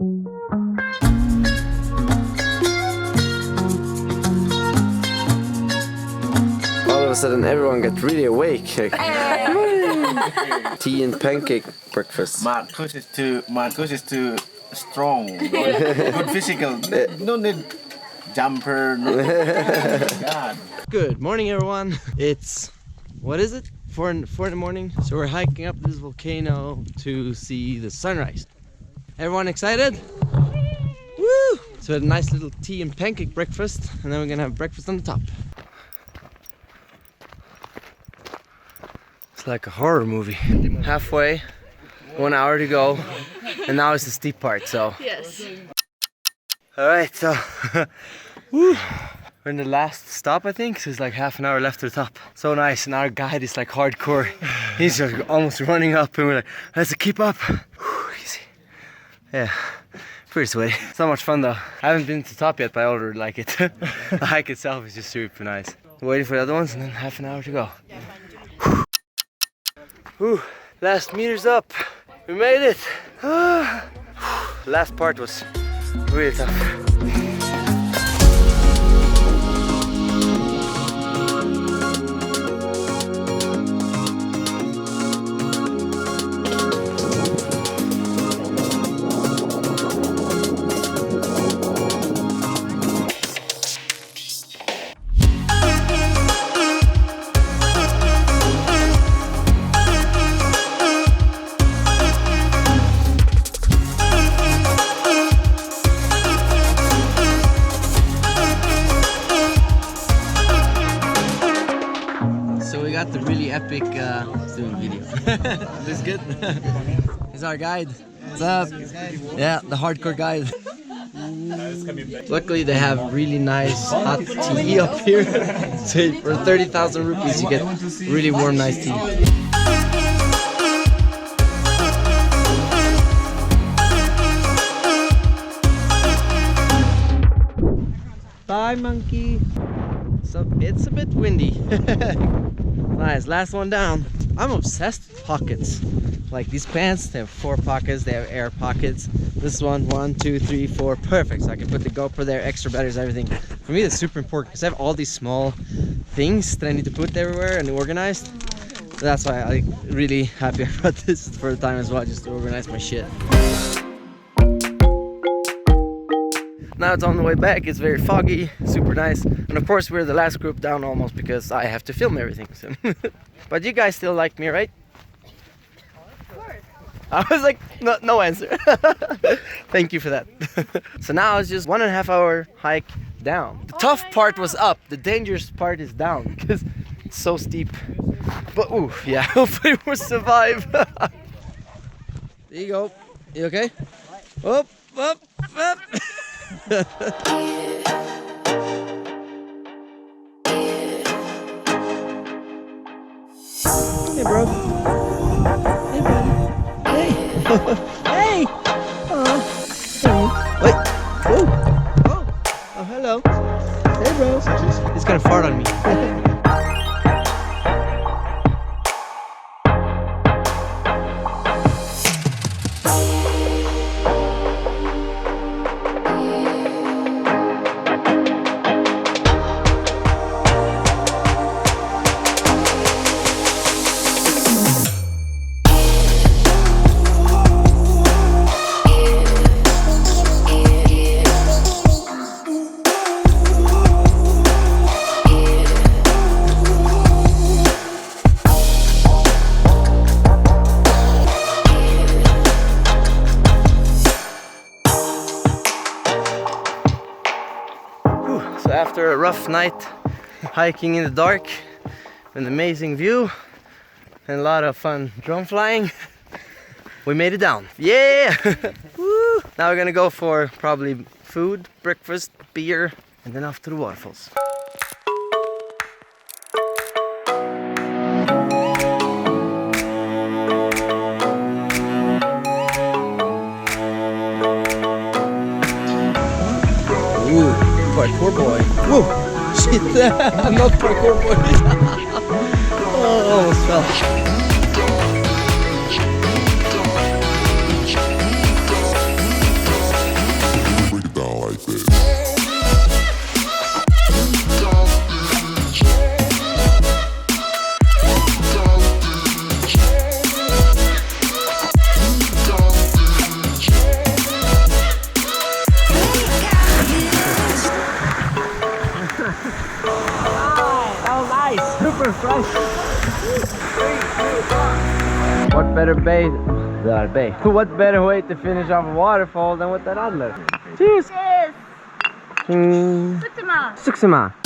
All of a sudden everyone got really awake. Tea and pancake breakfast. Marcus is too strong. Good physical. No need jumper. No. God. Good morning, everyone. It's, what is it? 4 in the morning. So we're hiking up this volcano to see the sunrise. Everyone excited? Woo! So a nice little tea and pancake breakfast, and then we're gonna have breakfast on the top. It's like a horror movie. Halfway, 1 hour to go, and now it's the steep part, so. Yes. Alright, so woo, we're in the last stop, I think, so it's like half an hour left to the top. So nice, and our guide is like hardcore. He's just almost running up, and we're like, let's keep up. Whew, easy. Yeah, pretty sweaty. So much fun though. I haven't been to the top yet, but I already like it. The hike itself is just super nice. We're waiting for the other ones, and then half an hour to go. Whew, last meters up. We made it. Last part was really tough. The really epic doing video. This is good. He's our guide. What's up? Yeah, the hardcore guide. Luckily they have really nice hot tea up here. So for 30,000 rupees you get really warm nice tea. Bye monkey. So it's a bit windy. Nice, last one down. I'm obsessed with pockets. Like these pants, they have 4 pockets, they have air pockets. This one, 1, 2, 3, 4, perfect. So I can put the GoPro there, extra batteries, everything. For me, that's super important because I have all these small things that I need to put everywhere and organized. So that's why I'm really happy I brought this for the time as well, just to organize my shit. Now it's on the way back, it's very foggy, super nice. And of course we're the last group down almost because I have to film everything. So. But you guys still like me, right? Of course. I was like, no answer. Thank you for that. So now it's just 1.5 hour hike down. The tough part was up, the dangerous part is down because it's so steep. But ooh, yeah, hopefully we'll survive. There you go. You okay? Up, up, up. Hey bro. Hey bro. Hey. Hey. Wait. Whoa. Oh, hello. Hey bro. He's gonna fart on me. After a rough night hiking in the dark, an amazing view and a lot of fun drone flying, we made it down. Yeah! Woo! Now we're gonna go for probably food, breakfast, beer, and then off to the waterfalls. Ooh, parkour boy. Whoa! Shit! I'm not parkour boy. Oh, almost fell. What better bait? What better way to finish off a waterfall than with that adler? Cheers! Cheers! Mm. Sutsuma! Suksima.